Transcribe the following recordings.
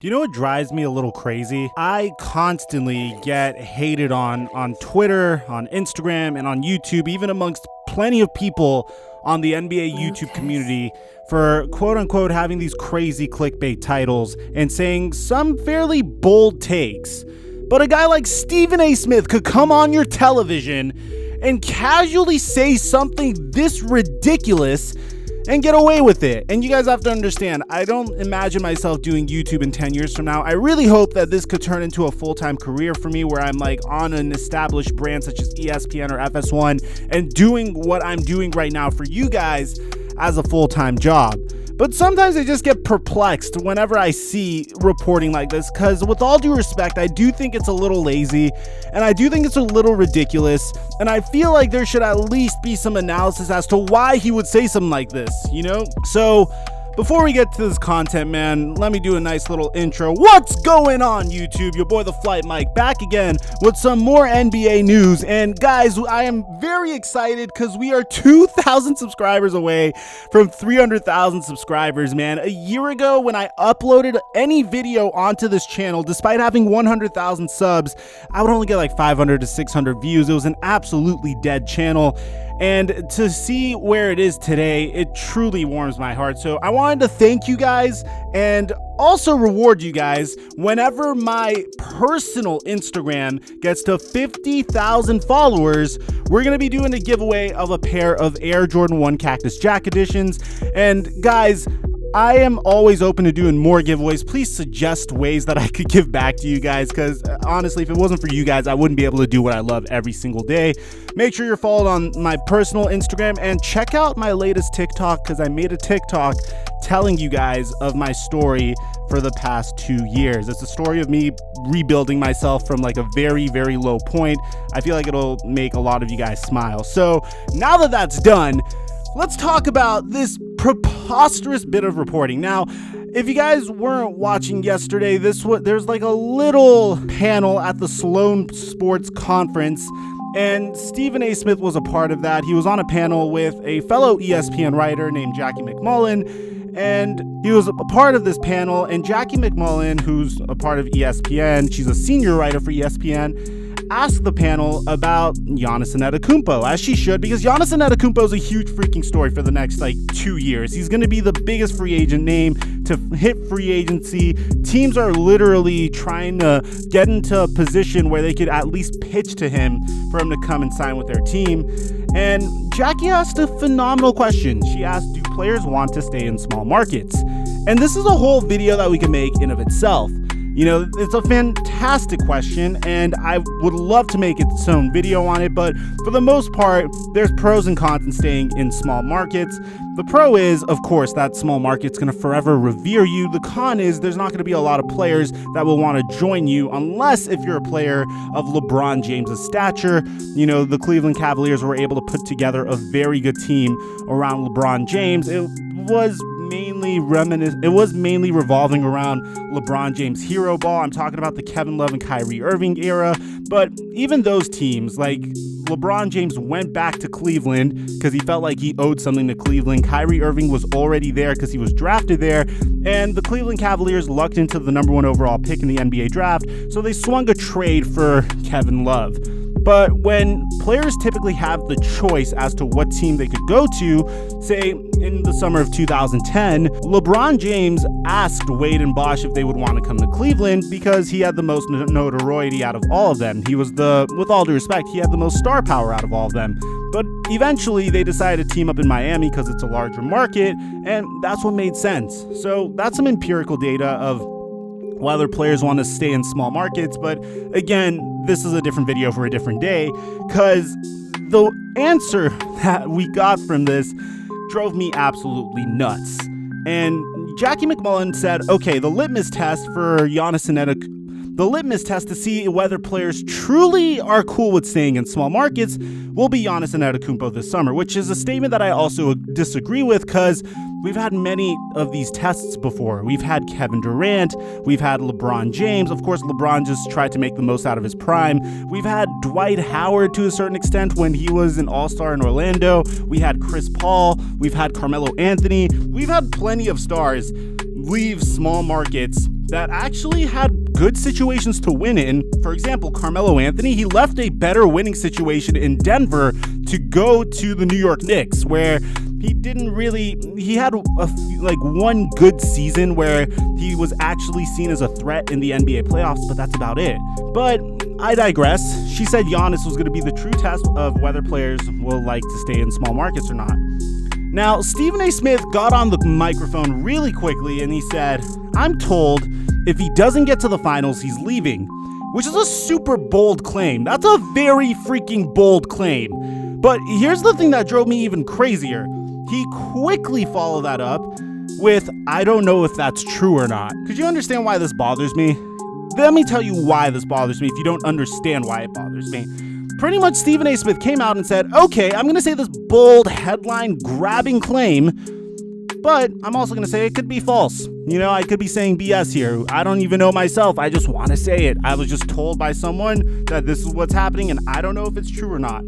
Do you know what drives me a little crazy? I constantly get hated on Twitter, on Instagram, and on YouTube, even amongst plenty of people on the NBA YouTube community for quote-unquote having these crazy clickbait titles and saying some fairly bold takes. But a guy like Stephen A. Smith could come on your television and casually say something this ridiculous and get away with it. And you guys have to understand, I don't imagine myself doing YouTube in 10 years from now. I really hope that this could turn into a full-time career for me where I'm like on an established brand such as ESPN or FS1 and doing what I'm doing right now for you guys as a full-time job. But sometimes I just get perplexed whenever I see reporting like this, because with all due respect, I do think it's a little lazy and I do think it's a little ridiculous, and I feel like there should at least be some analysis as to why he would say something like this, you know? So before we get to this content, man, let me do a nice little intro. What's going on, YouTube? Your boy, TheFlightmike, back again with some more NBA news. And guys, I am very excited because we are 2,000 subscribers away from 300,000 subscribers, man. A year ago, when I uploaded any video onto this channel, despite having 100,000 subs, I would only get like 500 to 600 views. It was an absolutely dead channel. And to see where it is today, it truly warms my heart. So I wanted to thank you guys and also reward you guys whenever my personal Instagram gets to 50,000 followers. We're going to be doing a giveaway of a pair of Air Jordan 1 Cactus Jack editions. And guys, I am always open to doing more giveaways. Please suggest ways that I could give back to you guys, because honestly, if it wasn't for you guys, I wouldn't be able to do what I love every single day. Make sure you're followed on my personal Instagram and check out my latest TikTok, because I made a TikTok telling you guys of my story for the past 2 years. It's a story of me rebuilding myself from like a very, very low point. I feel like it'll make a lot of you guys smile. So now that that's done, let's talk about this preposterous bit of reporting. Now, if you guys weren't watching yesterday, there's like a little panel at the Sloan Sports Conference, and Stephen A. Smith was a part of that. He was on a panel with a fellow ESPN writer named Jackie McMullen, and he was a part of this panel. And Jackie McMullen, who's a part of ESPN, she's a senior writer for ESPN, asked the panel about Giannis Antetokounmpo, as she should, because Giannis Antetokounmpo is a huge freaking story for the next 2 years. He's going to be the biggest free agent name to hit free agency. Teams are literally trying to get into a position where they could at least pitch to him for him to come and sign with their team. And Jackie asked a phenomenal question. She asked, do players want to stay in small markets? And this is a whole video that we can make in of itself. You know, it's a fantastic question, and I would love to make its own video on it, but for the most part, there's pros and cons in staying in small markets. The pro is, of course, that small market's going to forever revere you. The con is there's not going to be a lot of players that will want to join you unless if you're a player of LeBron James's stature. You know, the Cleveland Cavaliers were able to put together a very good team around LeBron James. It was mainly revolving around LeBron James hero ball. I'm talking about the Kevin Love and Kyrie Irving era. But even those teams, like LeBron James went back to Cleveland because he felt like he owed something to Cleveland. Kyrie Irving was already there because he was drafted there. And the Cleveland Cavaliers lucked into the number 1 overall pick in the NBA draft, so they swung a trade for Kevin Love. But when players typically have the choice as to what team they could go to, say in the summer of 2010, LeBron James asked Wade and Bosh if they would want to come to Cleveland because he had the most notoriety out of all of them. He was with all due respect, he had the most star power out of all of them. But eventually they decided to team up in Miami because it's a larger market, and that's what made sense. So that's some empirical data of whether players want to stay in small markets. But again, this is a different video for a different day, because the answer that we got from this drove me absolutely nuts. And Jackie McMullen said, okay, the litmus test for Giannis Antetokounmpo, the litmus test to see whether players truly are cool with staying in small markets will be Giannis Antetokounmpo this summer, which is a statement that I also disagree with, because we've had many of these tests before. We've had Kevin Durant, we've had LeBron James. Of course, LeBron just tried to make the most out of his prime. We've had Dwight Howard to a certain extent when he was an all-star in Orlando. We had Chris Paul, we've had Carmelo Anthony. We've had plenty of stars leave small markets that actually had good situations to win in. For example, Carmelo Anthony, he left a better winning situation in Denver to go to the New York Knicks, where he had one good season where he was actually seen as a threat in the NBA playoffs, but that's about it. But I digress. She said Giannis was going to be the true test of whether players will like to stay in small markets or not. Now, Stephen A. Smith got on the microphone really quickly and he said, "I'm told if he doesn't get to the finals, he's leaving," which is a super bold claim. That's a very freaking bold claim. But here's the thing that drove me even crazier. He quickly followed that up with, "I don't know if that's true or not." Could you understand why this bothers me? Let me tell you why this bothers me if you don't understand why it bothers me. Pretty much Stephen A. Smith came out and said, okay, I'm going to say this bold headline-grabbing claim, but I'm also going to say it could be false. I could be saying BS here. I don't even know myself. I just want to say it. I was just told by someone that this is what's happening, and I don't know if it's true or not.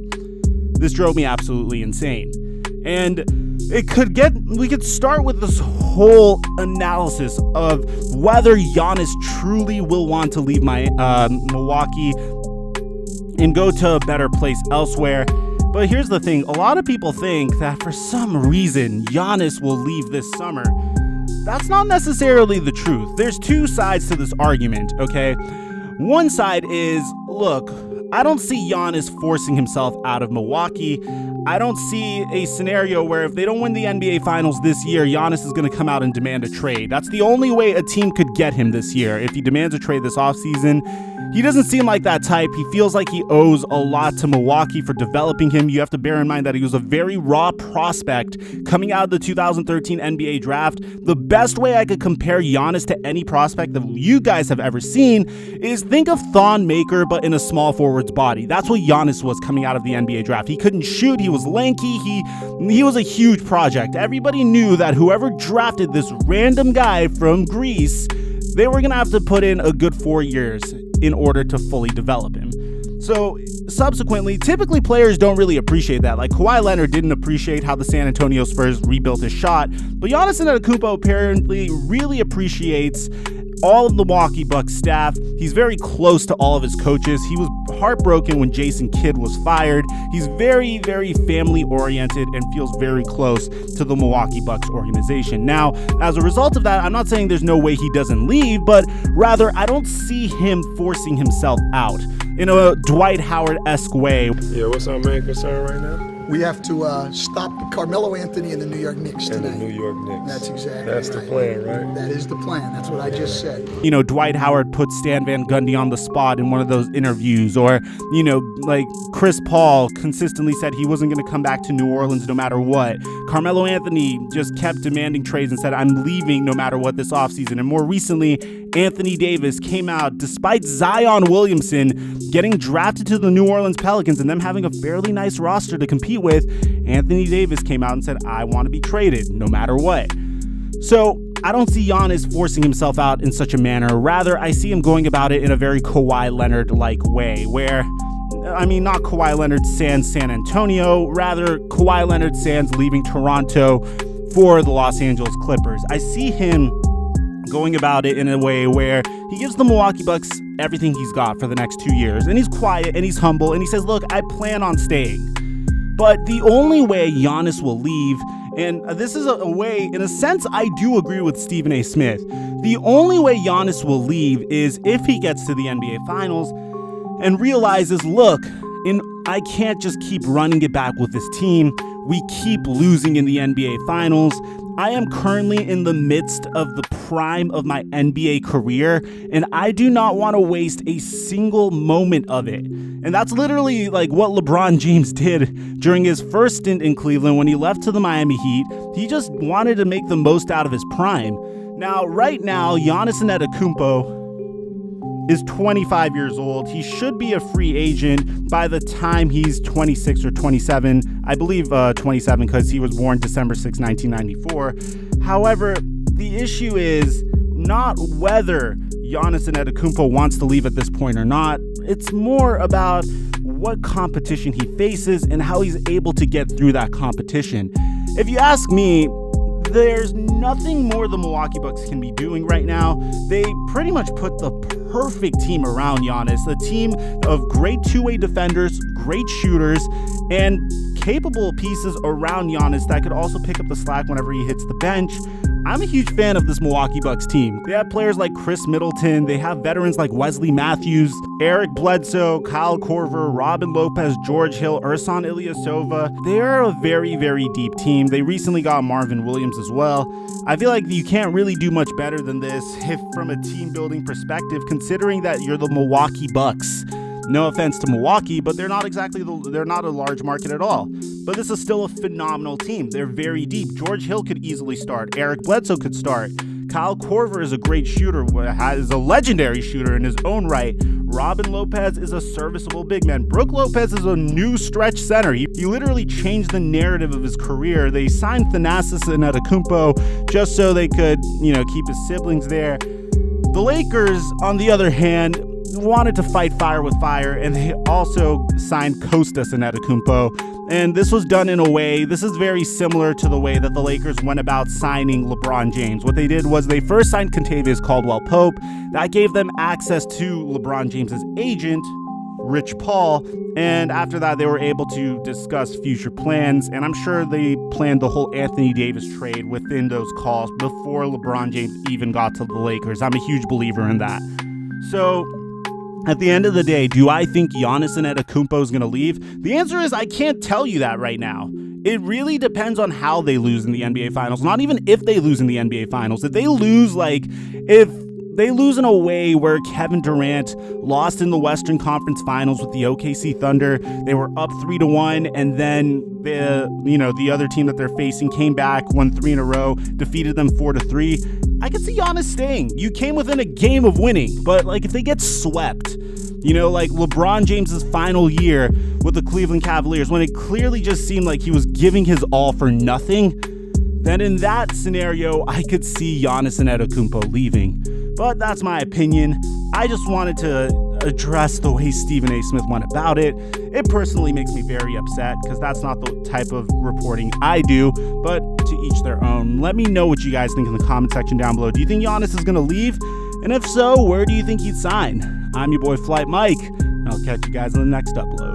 This drove me absolutely insane. And we could start with this whole analysis of whether Giannis truly will want to leave Milwaukee and go to a better place elsewhere. But here's the thing. A lot of people think that for some reason Giannis will leave this summer. That's not necessarily the truth. There's two sides to this argument, okay? One side is, look, I don't see Giannis forcing himself out of Milwaukee. I don't see a scenario where if they don't win the NBA Finals this year, Giannis is going to come out and demand a trade. That's the only way a team could get him this year. If he demands a trade this offseason, he doesn't seem like that type. He feels like he owes a lot to Milwaukee for developing him. You have to bear in mind that he was a very raw prospect coming out of the 2013 NBA draft. The best way I could compare Giannis to any prospect that you guys have ever seen is think of Thon Maker, but in a small forward's body. That's what Giannis was coming out of the NBA draft. He couldn't shoot. He was lanky. He was a huge project. Everybody knew that whoever drafted this random guy from Greece, they were going to have to put in a good 4 years in order to fully develop him. So subsequently, typically players don't really appreciate that. Like Kawhi Leonard didn't appreciate how the San Antonio Spurs rebuilt his shot, but Giannis Antetokounmpo apparently really appreciates all of the Milwaukee Bucks staff. He's very close to all of his coaches. He was heartbroken when Jason Kidd was fired. He's very, very family oriented and feels very close to the Milwaukee Bucks organization. Now, as a result of that, I'm not saying there's no way he doesn't leave, but rather I don't see him forcing himself out in a Dwight Howard-esque way. Yeah, what's our main concern right now? We have to stop Carmelo Anthony and the New York Knicks tonight. And the New York Knicks. That's exactly That's right. the plan, right? That is the plan. That's what I just said. Dwight Howard put Stan Van Gundy on the spot in one of those interviews, or, like Chris Paul consistently said he wasn't going to come back to New Orleans no matter what. Carmelo Anthony just kept demanding trades and said, I'm leaving no matter what this offseason. And more recently, Anthony Davis came out, despite Zion Williamson getting drafted to the New Orleans Pelicans and them having a fairly nice roster to compete with. Anthony Davis came out and said, I want to be traded no matter what. So I don't see Giannis forcing himself out in such a manner. Rather, I see him going about it in a very Kawhi Leonard-like way, where, not Kawhi Leonard sans San Antonio, rather Kawhi Leonard sans leaving Toronto for the Los Angeles Clippers. I see him going about it in a way where he gives the Milwaukee Bucks everything he's got for the next 2 years, and he's quiet and he's humble and he says, look, I plan on staying. But the only way Giannis will leave, and this is a way, in a sense, I do agree with Stephen A. Smith. The only way Giannis will leave is if he gets to the NBA Finals and realizes, look, I can't just keep running it back with this team. We keep losing in the NBA Finals. I am currently in the midst of the prime of my NBA career, and I do not want to waste a single moment of it. And that's literally like what LeBron James did during his first stint in Cleveland when he left to the Miami Heat. He just wanted to make the most out of his prime. Now, right now, Giannis Antetokounmpo is 25 years old. He should be a free agent by the time he's 26 or 27. I believe 27 because he was born December 6, 1994. However, the issue is not whether Giannis Antetokounmpo wants to leave at this point or not. It's more about what competition he faces and how he's able to get through that competition. If you ask me, There's nothing more the Milwaukee Bucks can be doing right now. They pretty much put the perfect team around Giannis, a team of great two-way defenders, great shooters, and capable pieces around Giannis that could also pick up the slack whenever he hits the bench. I'm a huge fan of this Milwaukee Bucks team. They have players like Chris Middleton. They have veterans like Wesley Matthews, Eric Bledsoe, Kyle Korver, Robin Lopez, George Hill, Ersan Ilyasova. They are a very, very deep team. They recently got Marvin Williams as well. I feel like you can't really do much better than this if from a team building perspective, considering that you're the Milwaukee Bucks. No offense to Milwaukee, but they're not a large market at all. But this is still a phenomenal team. They're very deep. George Hill could easily start. Eric Bledsoe could start. Kyle Korver is a great shooter, is a legendary shooter in his own right. Robin Lopez is a serviceable big man. Brook Lopez is a new stretch center. He literally changed the narrative of his career. They signed Giannis Antetokounmpo just so they could, keep his siblings there. The Lakers, on the other hand, wanted to fight fire with fire, and they also signed Kostas Antetokounmpo. And this was done in a way, this is very similar to the way that the Lakers went about signing LeBron James. What they did was they first signed Kentavious Caldwell-Pope. That gave them access to LeBron James's agent, Rich Paul, and after that they were able to discuss future plans, and I'm sure they planned the whole Anthony Davis trade within those calls before LeBron James even got to the Lakers. I'm a huge believer in that. So at the end of the day, do I think Giannis Antetokounmpo is going to leave? The answer is I can't tell you that right now. It really depends on how they lose in the NBA Finals. Not even if they lose in the NBA Finals. If they lose, if they lose in a way where Kevin Durant lost in the Western Conference Finals with the OKC Thunder, they were up 3-1, and then the other team that they're facing came back, won 3 in a row, defeated them 4-3. I could see Giannis staying. You came within a game of winning, but if they get swept, like LeBron James's final year with the Cleveland Cavaliers, when it clearly just seemed like he was giving his all for nothing, then in that scenario, I could see Giannis Antetokounmpo leaving. But that's my opinion. I just wanted to address the way Stephen A. Smith went about it. It personally makes me very upset because that's not the type of reporting I do, but to each their own. Let me know what you guys think in the comment section down below. Do you think Giannis is going to leave? And if so, where do you think he'd sign? I'm your boy Flight Mike, and I'll catch you guys in the next upload.